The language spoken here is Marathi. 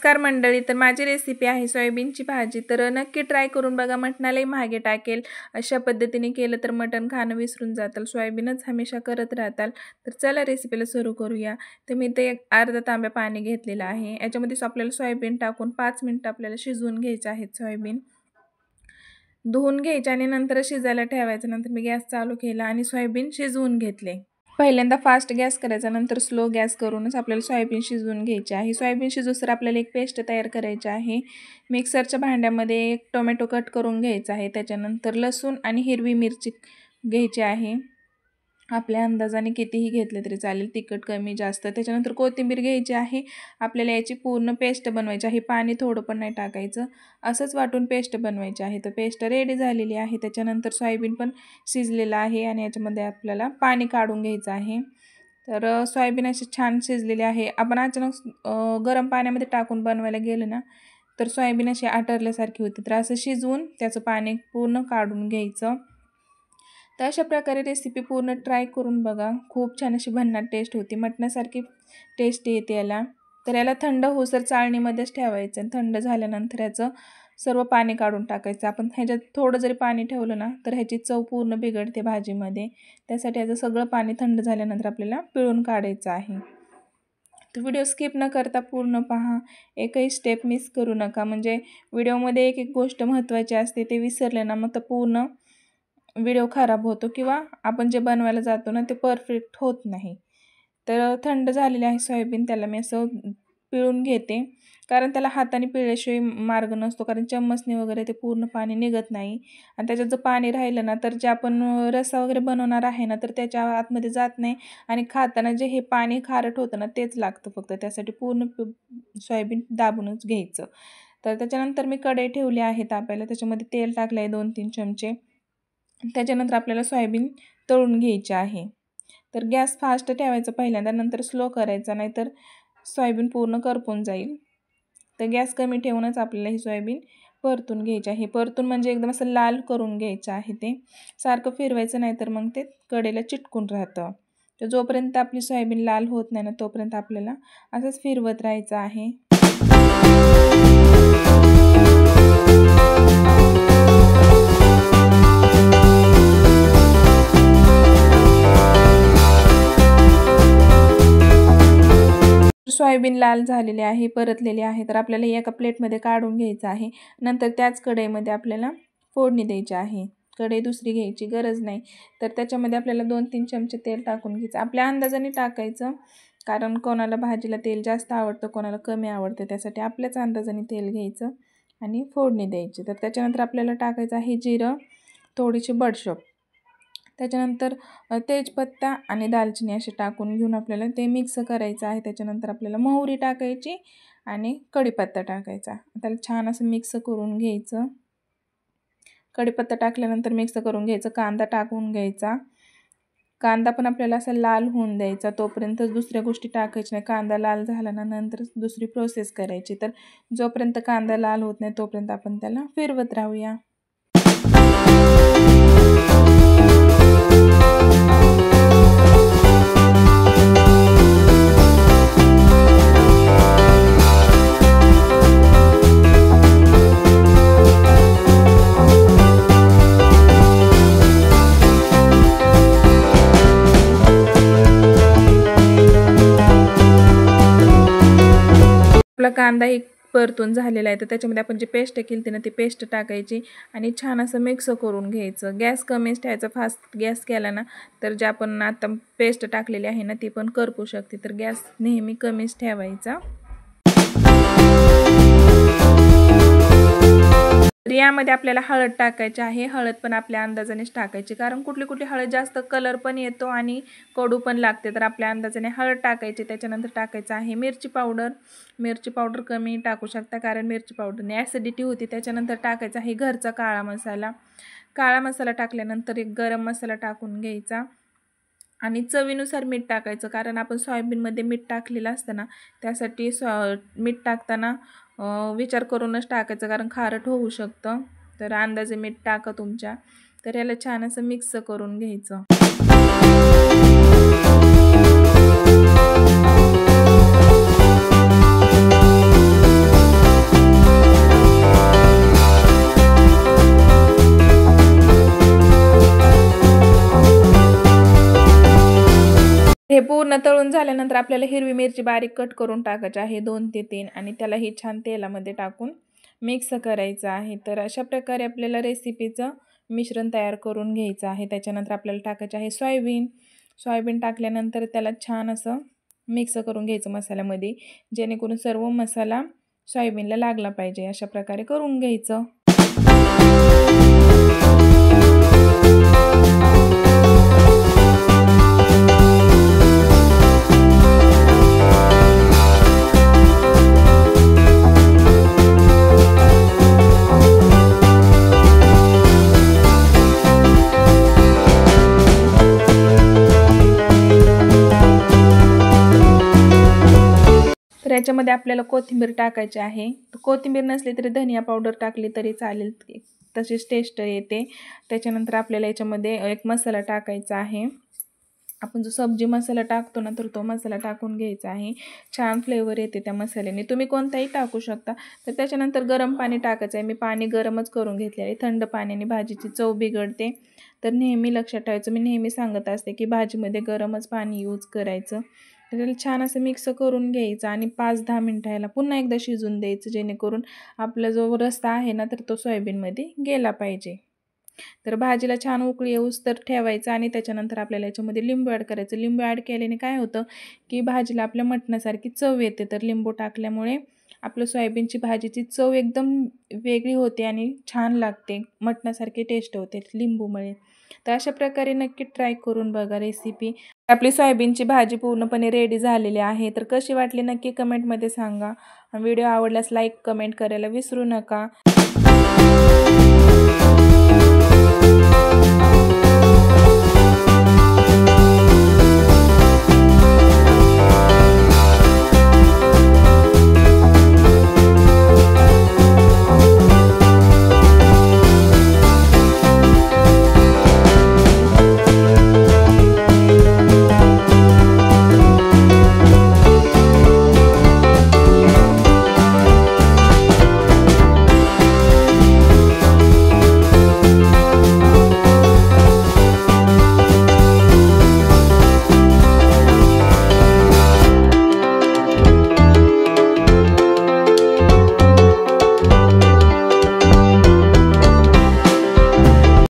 नमस्कार मंडळी, तर माझी रेसिपी आहे सोयाबीनची भाजी। तर नक्की ट्राय करून बघा, मटणालाही मागे टाकेल अशा पद्धतीने केलं तर मटण खाणं विसरून जाताल, सोयाबीनच हमेशा करत राहताल। तर चला रेसिपीला सुरू करूया। तर मी ते अर्धा तांब्या पाणी घेतलेलं आहे, याच्यामध्ये आपल्याला सोयाबीन टाकून 5 मिनिटं आपल्याला शिजवून घ्यायचे आहेत। सोयाबीन धुवून घ्यायचे आणि नंतर शिजायला ठेवायचं। नंतर मी गॅस चालू केला आणि सोयाबीन शिजवून घेतले। पहिल्यांदा फास्ट गॅस करायचा, नंतर स्लो गॅस करूनच आपल्याला सोयाबीन शिजवून घ्यायचे आहे। सोयाबीन शिजूसर आपल्याला एक पेस्ट तयार करायची आहे। मिक्सरच्या भांड्यामध्ये एक टोमॅटो कट करून घ्यायचा आहे, त्याच्यानंतर लसूण आणि हिरवी मिरची घ्यायची आहे। आपल्या अंदाजाने कितीही घेतले तरी चालेल, तिखट कमी जास्त। त्याच्यानंतर कोथिंबीर घ्यायची आहे। आपल्याला याची पूर्ण पेस्ट बनवायची आहे, पाणी थोडं पण नाही टाकायचं, असंच वाटून पेस्ट बनवायची आहे। तर पेस्ट रेडी झालेली आहे। त्याच्यानंतर सोयाबीन पण शिजलेलं आहे आणि याच्यामध्ये आपल्याला पाणी काढून घ्यायचं आहे। तर सोयाबीन अशी छान शिजलेली आहे। आपण अचानक गरम पाण्यामध्ये टाकून बनवायला गेलं ना तर सोयाबीन अशी आटरल्यासारखी होते। तर असं शिजवून त्याचं पाणी पूर्ण काढून घ्यायचं। तर अशा प्रकारे रेसिपी पूर्ण ट्राय करून बघा, खूप छान अशी भन्नाट टेस्ट होती, मटणासारखी टेस्ट येते याला। तर याला थंड होसर चाळणीमध्येच ठेवायचं, थंड झाल्यानंतर याचं सर्व पाणी काढून टाकायचं। आपण ह्याच्यात थोडं जरी पाणी ठेवलं ना तर ह्याची चव पूर्ण बिघडते भाजीमध्ये, त्यासाठी याचं सगळं पाणी थंड झाल्यानंतर आपल्याला पिळून काढायचं आहे। तर व्हिडिओ स्किप न करता पूर्ण पहा, एकही स्टेप मिस करू नका, म्हणजे व्हिडिओमध्ये एक एक गोष्ट महत्त्वाची असते, ते विसरले ना मग तर पूर्ण व्हिडिओ खराब होतो किंवा आपण जे बनवायला जातो ना ते परफेक्ट होत नाही। तर थंड झालेले आहे सोयाबीन, त्याला मी असं पिळून घेते, कारण त्याला हाताने पिळल्याशिवाय मार्ग नसतो, कारण चम्मचने वगैरे ते पूर्ण पाणी निघत नाही। आणि त्याच्यात जर पाणी राहिलं ना तर जे आपण रस्सा वगैरे बनवणार आहे ना तर त्याच्या आतमध्ये जात नाही आणि खाताना जे हे पाणी खारट होतं ना तेच लागतं फक्त, त्यासाठी पूर्ण सोयाबीन दाबूनच घ्यायचं। तर त्याच्यानंतर मी कढई ठेवली आहे तापायला, त्याच्यामध्ये तेल टाकलं आहे 2-3 चमचे। त्याच्यानंतर आपल्याला सोयाबीन तळून घ्यायची आहे। तर गॅस फास्ट ठेवायचा पहिल्यांदा, नंतर स्लो करायचा, नाहीतर सोयाबीन पूर्ण करपून जाईल। तर गॅस कमी ठेवूनच आपल्याला ही सोयाबीन परतून घ्यायची आहे। परतून म्हणजे एकदम असं लाल करून घ्यायचं आहे, ते सारखं फिरवायचं नाही तर मग ते कढईला चिटकून राहतं। तर जोपर्यंत आपली सोयाबीन लाल होत नाही ना तोपर्यंत आपल्याला असंच फिरवत राहायचं आहे। सोयाबीन लाल झालेली आहे, परतलेली आहे, तर आपल्याला एका प्लेटमध्ये काढून घ्यायचं आहे। नंतर त्याच कढईमध्ये आपल्याला फोडणी द्यायची आहे। कढई दुसरी घ्यायची गरज नाही। तर त्याच्यामध्ये आपल्याला 2-3 चमचे तेल टाकून घ्यायचं, आपल्या अंदाजाने टाकायचं, कारण कोणाला भाजीला तेल जास्त आवडतं, कोणाला कमी आवडतं, त्यासाठी आपल्याच अंदाजाने तेल घ्यायचं आणि फोडणी द्यायची। तर त्याच्यानंतर आपल्याला टाकायचं आहे जिरं, थोडीशी बडीशेप, त्याच्यानंतर तेजपत्ता आणि दालचिनी असे टाकून घेऊन आपल्याला ते मिक्स करायचं आहे। त्याच्यानंतर आपल्याला मोहरी टाकायची आणि कढीपत्ता टाकायचा, त्याला छान असं मिक्स करून घ्यायचं। कढीपत्ता टाकल्यानंतर मिक्स करून घ्यायचं, कांदा टाकून घ्यायचा, कांदा पण आपल्याला असा लाल होऊन द्यायचा, तोपर्यंत दुसऱ्या गोष्टी टाकायच्या नाही। कांदा लाल झाला ना नंतर दुसरी प्रोसेस करायची। तर जोपर्यंत कांदा लाल होत नाही तोपर्यंत आपण त्याला फिरवत राहूया। आपला कांदाही परतून झालेला आहे, तर त्याच्यामध्ये आपण जी पेस्ट केली होती ना ती पेस्ट टाकायची आणि छान असं मिक्स करून घ्यायचं। गॅस कमीच ठेवायचा, फास्ट गॅस केला ना तर जे आपण आता पेस्ट टाकलेली आहे ना ती पण करपू शकते, तर गॅस नेहमी कमीच ठेवायचा। तर यामध्ये आपल्याला हळद टाकायची आहे, हळद पण आपल्या अंदाजानेच टाकायची, कारण कुठली कुठली हळद जास्त कलर पण येतो आणि कडू पण लागते, तर आपल्या अंदाजाने हळद टाकायची। त्याच्यानंतर टाकायचं आहे मिरची पावडर, मिरची पावडर कमी टाकू शकता कारण मिरची पावडरने ॲसिडिटी होती। त्याच्यानंतर टाकायचा आहे घरचा काळा मसाला, काळा मसाला टाकल्यानंतर एक गरम मसाला टाकून घ्यायचा आणि चवीनुसार मीठ टाकायचं, कारण आपण सोयाबीनमध्ये मीठ टाकलेलं असतं ना, त्यासाठी मीठ टाकताना विचार करूनच टाकायचं, कारण खारट होऊ शकतं। तर अंदाजे मीठ टाका तुमच्या। तर याला छान असं मिक्स करून घ्यायचं। हे पूर्ण तळून झाल्यानंतर आपल्याला हिरवी मिरची बारीक कट करून टाकायची आहे 2 ते 3 आणि त्याला ही छान तेलामध्ये टाकून मिक्स करायचं आहे। तर अशा प्रकारे आपल्याला रेसिपीचं मिश्रण तयार करून घ्यायचं आहे। त्याच्यानंतर आपल्याला टाकायचे आहे सोयाबीन टाकल्यानंतर त्याला छान असं मिक्स करून घ्यायचं मसाल्यामध्ये, जेणेकरून सर्व मसाला सोयाबीनला लागला पाहिजे। अशा प्रकारे करून घ्यायचं। तर याच्यामध्ये आपल्याला कोथिंबीर टाकायची आहे। कोथिंबीर नसली तरी धनिया पावडर टाकली तरी चालेल, तशीच टेस्ट येते। त्याच्यानंतर आपल्याला याच्यामध्ये एक मसाला टाकायचा आहे। आपण जो सब्जी मसाला टाकतो ना, तर तो मसाला टाकून घ्यायचा आहे। छान फ्लेवर येते त्या मसाल्याने, तुम्ही कोणताही टाकू शकता। तर त्याच्यानंतर गरम पाणी टाकायचं आहे। मी पाणी गरमच करून घेतले आहे। थंड पाण्याने भाजीची चव बिघडते, तर नेहमी लक्षात ठेवायचं। मी नेहमी सांगत असते की भाजीमध्ये गरमच पाणी यूज करायचं। तर त्याला छान असं मिक्स करून घ्यायचं आणि 5-10 मिनिटं याला पुन्हा एकदा शिजून द्यायचं, जेणेकरून आपला जो रस्सा आहे ना, तर तो सोयाबीनमध्ये गेला पाहिजे। तर भाजीला छान उकळी येऊस तर ठेवायचं आणि त्याच्यानंतर आपल्याला याच्यामध्ये लिंबू ॲड करायचं। लिंबू ॲड केल्याने काय होतं की भाजीला आपल्या मटणासारखी चव येते। तर लिंबू टाकल्यामुळे आपलं सोयाबीनची भाजीची चव एकदम वेगळी होते आणि छान लागते, मटणासारखी टेस्ट होते लिंबूमुळे। तर अशा प्रकारे नक्की ट्राय करून बघा रेसिपी। आपली सोयाबीनची भाजी पूर्णपणे रेडी झालेली आहे। तर कशी वाटली नक्की कमेंटमध्ये सांगा। व्हिडिओ आवडल्यास लाईक कमेंट करायला विसरू नका।